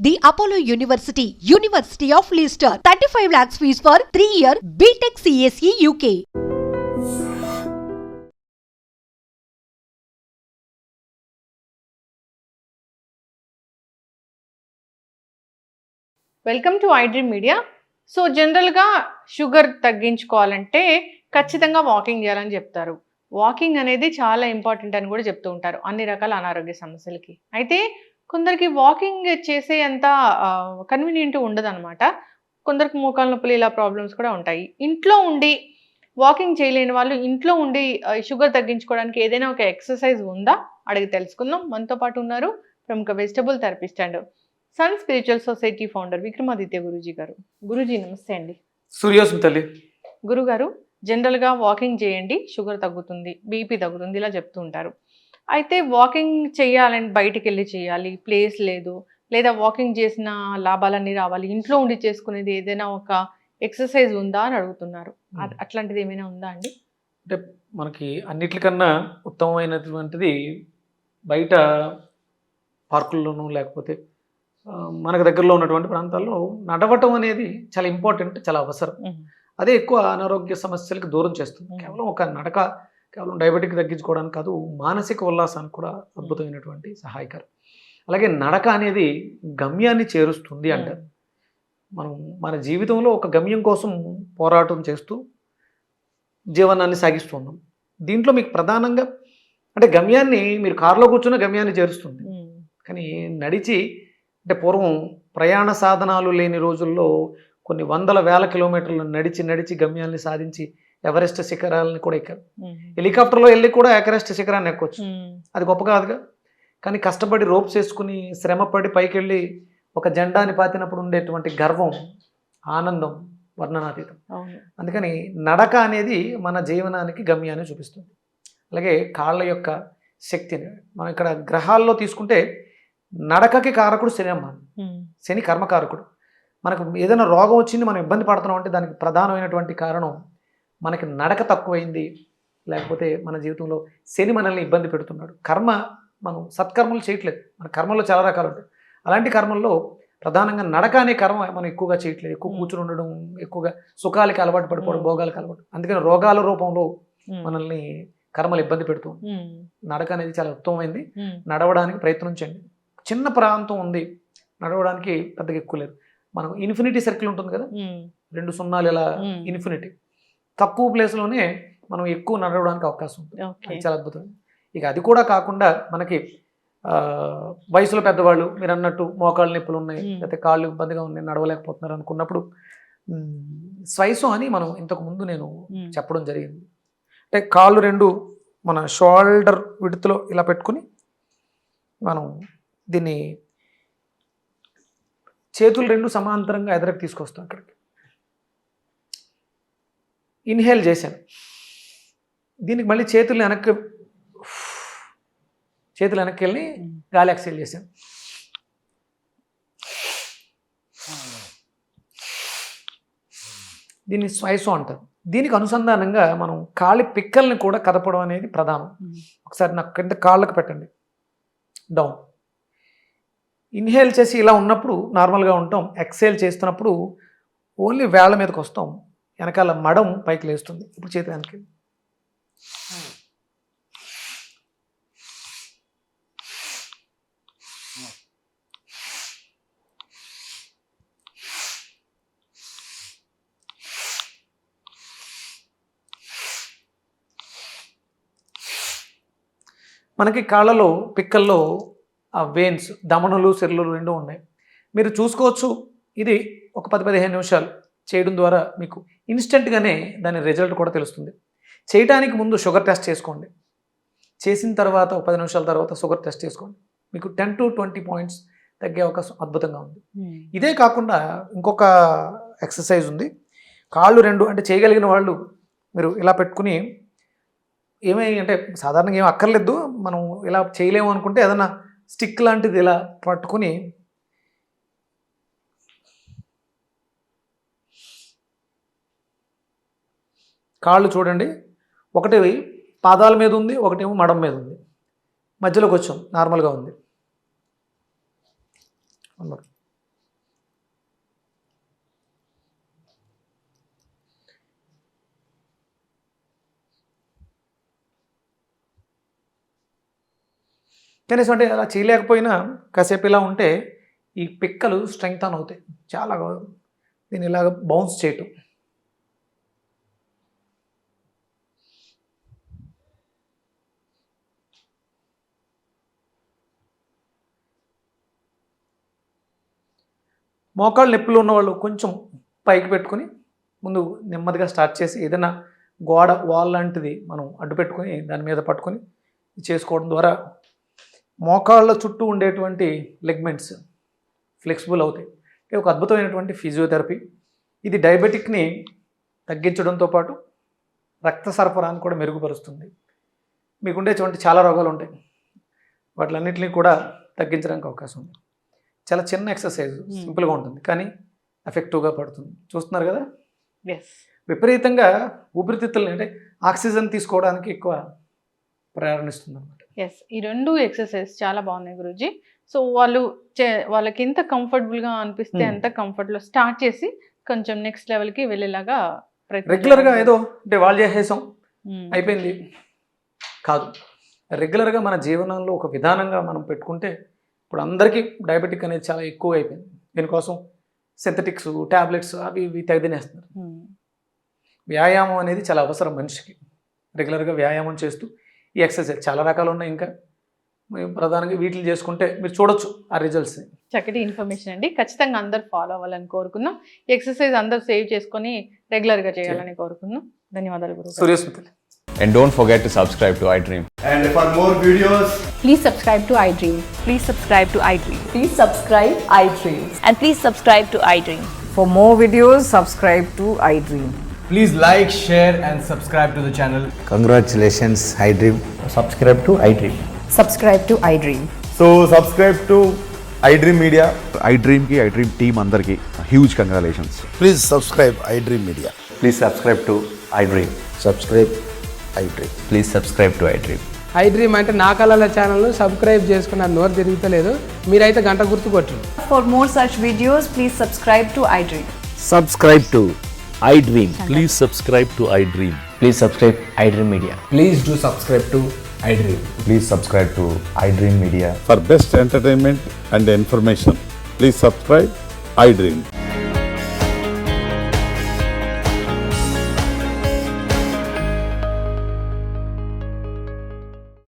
The Apollo University, University of Leicester. 35 lakhs fees for 3-year BTech CSE UK. Welcome to iDream media. So జనరల్గా sugar తగ్గించుకోవాలంటే ఖచ్చితంగా walking చేయాలని చెప్తారు. Walking అనేది చాలా important అని కూడా చెప్తూ ఉంటారు అన్ని రకాల అనారోగ్య సమస్యలకి. అయితే కొందరికి వాకింగ్ చేసే అంత కన్వీనియంట్ ఉండదన్నమాట. కొందరికి మోకాళ్ళ నొప్పులు ఇలా ప్రాబ్లమ్స్ కూడా ఉంటాయి. ఇంట్లో ఉండి వాకింగ్ చేయలేని వాళ్ళు ఇంట్లో ఉండి షుగర్ తగ్గించుకోవడానికి ఏదైనా ఒక ఎక్సర్సైజ్ ఉందా అడిగి తెలుసుకుందాం. మనతో పాటు ఉన్నారు ప్రముఖ vegetable therapist and sun spiritual society founder Vikramaditya Guruji గారు. గురూజీ నమస్తే అండి. సూర్యోస్మి తల్లి. గురుగారు, జనరల్గా వాకింగ్ చేయండి, షుగర్ తగ్గుతుంది, బీపీ తగ్గుతుంది ఇలా చెప్తూ ఉంటారు. అయితే వాకింగ్ చేయాలని బయటికి వెళ్ళి చేయాలి, ప్లేస్ లేదు, లేదా వాకింగ్ చేసిన లాభాలన్నీ రావాలి, ఇంట్లో ఉండి చేసుకునేది ఏదైనా ఒక ఎక్సర్సైజ్ ఉందా అని అడుగుతున్నారు. అట్లాంటిది ఏమైనా ఉందా అండి? అంటే మనకి అన్నిటికన్నా ఉత్తమమైనటువంటిది బయట పార్కుల్లోనూ లేకపోతే మనకు దగ్గరలో ఉన్నటువంటి ప్రాంతాల్లో నడవటం అనేది చాలా ఇంపార్టెంట్, చాలా అవసరం. అదే ఎక్కువ అనారోగ్య సమస్యలకు దూరం చేస్తుంది. కేవలం ఒక నడక కేవలం డయాబెటిక్ తగ్గించుకోవడానికి కాదు, మానసిక ఉల్లాసానికి కూడా అద్భుతమైనటువంటి సహాయకరం. అలాగే నడక అనేది గమ్యాన్ని చేరుస్తుంది అంటారు. మనం మన జీవితంలో ఒక గమ్యం కోసం పోరాటం చేస్తూ జీవనాన్ని సాగిస్తున్నాం. దీంట్లో మీకు ప్రధానంగా అంటే గమ్యాన్ని మీరు కారులో కూర్చున్న గమ్యాన్ని చేరుస్తుంది, కానీ నడిచి అంటే పూర్వం ప్రయాణ సాధనాలు లేని రోజుల్లో కొన్ని వందల వేల కిలోమీటర్లు నడిచి గమ్యాన్ని సాధించి ఎవరెస్ట్ శిఖరాలని కూడా ఎక్కారు. హెలికాప్టర్లో వెళ్ళి కూడా ఎవరెస్ట్ శిఖరాన్ని ఎక్కొచ్చు, అది గొప్ప కాదుగా. కానీ కష్టపడి రోప్స్ వేసుకుని శ్రమపడి పైకి వెళ్ళి ఒక జెండాని పాతినప్పుడు ఉండేటువంటి గర్వం, ఆనందం వర్ణనాతీతం. అందుకని నడక అనేది మన జీవనానికి గమ్యాన్ని చూపిస్తుంది. అలాగే కాళ్ళ యొక్క శక్తిని మనం ఇక్కడ గ్రహాల్లో తీసుకుంటే నడకకి కారకుడు శని అమ్మ. శని కర్మకారకుడు. మనకు ఏదైనా రోగం వచ్చింది, మనం ఇబ్బంది పడుతున్నాం అంటే దానికి ప్రధానమైనటువంటి కారణం మనకి నడక తక్కువైంది, లేకపోతే మన జీవితంలో శని మనల్ని ఇబ్బంది పెడుతున్నాడు. కర్మ మనం సత్కర్మలు చేయట్లేదు, మన కర్మల్లో చాలా రకాలు ఉంటాయి. అలాంటి కర్మల్లో ప్రధానంగా నడక అనే కర్మ మనం ఎక్కువగా చేయట్లేదు. ఎక్కువ కూర్చుని ఉండడం, ఎక్కువగా సుఖాలకి అలవాటు పడిపోవడం, భోగాలకు అలవాటు, అందుకని రోగాల రూపంలో మనల్ని కర్మలు ఇబ్బంది పెడుతూ. నడక అనేది చాలా ఉత్తమమైంది, నడవడానికి ప్రయత్నం చేయండి. చిన్న ప్రాంతం ఉంది, నడవడానికి పెద్దగా ఎక్కువ లేదు. మనం ఇన్ఫినిటీ సర్కిల్ ఉంటుంది కదా, 2 సున్నాలు ఇలా ఇన్ఫినిటీ, తక్కువ ప్లేస్లోనే మనం ఎక్కువ నడవడానికి అవకాశం ఉంటుంది. అది చాలా అద్భుతం. ఇక అది కూడా కాకుండా మనకి వయసులో పెద్దవాళ్ళు మీరు అన్నట్టు మోకాళ్ళ నొప్పులు ఉన్నాయి, లేకపోతే కాళ్ళు ఇబ్బందిగా ఉన్నాయి, నడవలేకపోతున్నారు అనుకున్నప్పుడు స్వైసం అని మనం ఇంతకు ముందు నేను చెప్పడం జరిగింది. అంటే కాళ్ళు 2 మన షోల్డర్ విడుతులో ఇలా పెట్టుకుని మనం దీన్ని చేతులు 2 సమాంతరంగా ఎదరకు తీసుకొస్తాం. అక్కడికి ఇన్హేల్ చేశాను, దీనికి మళ్ళీ చేతులు వెనక్కి వెళ్ళి గాలి ఎక్సేల్ చేశాను. దీన్ని శ్వాసం అంటారు. దీనికి అనుసంధానంగా మనం కాళ్ళ పిక్కల్ని కూడా కదపడం అనేది ప్రధానం. ఒకసారి నాకు కింద కాళ్ళకు పెట్టండి, డౌన్. ఇన్హేల్ చేసి ఇలా ఉన్నప్పుడు నార్మల్గా ఉంటాం, ఎక్సేల్ చేస్తున్నప్పుడు ఓన్లీ వేళ్ళ మీదకి వస్తాం, వెనకాల మడం పైకి లేస్తుంది. ఇప్పుడు చేతి వెనక్కి. మనకి కాళ్ళలో పిక్కల్లో ఆ వెయిన్స్, దమనులు, సిర్లు 2 ఉన్నాయి. మీరు చూసుకోవచ్చు. ఇది ఒక 10-15 నిమిషాలు చేయడం ద్వారా మీకు ఇన్స్టెంట్గానే దాని రిజల్ట్ కూడా తెలుస్తుంది. చేయడానికి ముందు షుగర్ టెస్ట్ చేసుకోండి, చేసిన తర్వాత 10 నిమిషాల తర్వాత షుగర్ టెస్ట్ చేసుకోండి. మీకు 10 to 20 పాయింట్స్ తగ్గే అవకాశం అద్భుతంగా ఉంది. ఇదే కాకుండా ఇంకొక ఎక్సర్సైజ్ ఉంది. కాళ్ళు 2 అంటే చేయగలిగిన వాళ్ళు మీరు ఇలా పెట్టుకుని, ఏమై అంటే సాధారణంగా ఏం అక్కర్లేదు, మనం ఇలా చేయలేము అనుకుంటే ఏదన్నా స్టిక్ లాంటిది ఇలా పట్టుకుని కాళ్ళు చూడండి, ఒకటి పాదాల మీద ఉంది, ఒకటేమో మడం మీద ఉంది, మధ్యలోకి వచ్చాం, నార్మల్గా ఉంది. కనీసం అంటే అలా చేయలేకపోయినా కాసేపు ఇలా ఉంటే ఈ పిక్కలు స్ట్రెంగ్తన్ అవుతాయి, చాలా దీన్ని ఇలాగ బౌన్స్ చేయటం. మోకాళ్ళు నొప్పులు ఉన్నవాళ్ళు కొంచెం పైకి పెట్టుకొని ముందు నెమ్మదిగా స్టార్ట్ చేసి ఏదైనా గోడ వాల్ లాంటిది మనం అడ్డు పెట్టుకొని దాని మీద పట్టుకొని చేసుకోవడం ద్వారా మోకాళ్ళ చుట్టూ ఉండేటువంటి లెగ్మెంట్స్ ఫ్లెక్సిబుల్ అవుతాయి. ఇది ఒక అద్భుతమైనటువంటి ఫిజియోథెరపీ. ఇది డయాబెటిక్ని తగ్గించడంతో పాటు రక్త సరఫరాను కూడా మెరుగుపరుస్తుంది. మీకుండేటువంటి చాలా రోగాలు ఉంటాయి, వాటిలన్నింటినీ కూడా తగ్గించడానికి అవకాశం ఉంది. చాలా చిన్న ఎక్సర్సైజ్, సింపుల్గా ఉంటుంది కానీ ఎఫెక్టివ్గా పడుతుంది. చూస్తున్నారు కదా, విపరీతంగా ఊపిరితిత్తుల్ని అంటే ఆక్సిజన్ తీసుకోవడానికి ఎక్కువ ప్రయాణిస్తుంది అనమాట. ఎస్, ఈ రెండు ఎక్సర్సైజ్ చాలా బాగున్నాయి గురూజీ. సో వాళ్ళకి ఎంత కంఫర్టబుల్గా అనిపిస్తే అంత కంఫర్ట్లో స్టార్ట్ చేసి కొంచెం నెక్స్ట్ లెవెల్కి వెళ్ళేలాగా రెగ్యులర్గా ఏదో అంటే వాళ్ళు చేసేసాం అయిపోయింది కాదు. రెగ్యులర్గా మన జీవనంలో ఒక విధానంగా మనం పెట్టుకుంటే, ఇప్పుడు అందరికీ డయాబెటిక్ అనేది చాలా ఎక్కువ అయిపోయింది. దీనికోసం సింథటిక్స్, ట్యాబ్లెట్స్ అవి ఇవి తెగదినేస్తున్నారు. వ్యాయామం అనేది చాలా అవసరం మనిషికి. రెగ్యులర్గా వ్యాయామం చేస్తూ ఈ ఎక్సర్సైజ్ చాలా రకాలు ఉన్నాయి, ఇంకా ప్రధానంగా వీటిని చేసుకుంటే మీరు చూడొచ్చు ఆ రిజల్ట్స్. చక్కటి ఇన్ఫర్మేషన్ అండి, ఖచ్చితంగా అందరు ఫాలో అవ్వాలని కోరుకున్నాం. ఎక్సర్సైజ్ అందరు సేవ్ చేసుకొని రెగ్యులర్గా చేయాలని కోరుకున్నాం. ధన్యవాదాలు గురువు. సూర్యస్మితలు. And don't forget to subscribe to iDream. And for more videos, Please subscribe to iDream. Please subscribe to iDream. Please subscribe iDream. And please subscribe to iDream. For more videos, subscribe to iDream. please like, share and subscribe to the channel. Congratulations, iDream. Subscribe to iDream. Subscribe to iDream. So subscribe to iDream Media. iDream team andarki huge congratulations. Please subscribe iDream Media. Please subscribe to iDream. Subscribe iDream. Please subscribe to iDream. iDream అంటే నా కళల ఛానల్ను subscribe చేసుకున్న నోరు తిరుగుతలేదు, మీరైతే గంట గుర్తు కొట్టండి. For more such videos, please subscribe to iDream. Subscribe to iDream. Please subscribe to iDream. Please subscribe iDream Media. Please do subscribe to iDream. Please subscribe to iDream Media. For best entertainment and information, please subscribe iDream.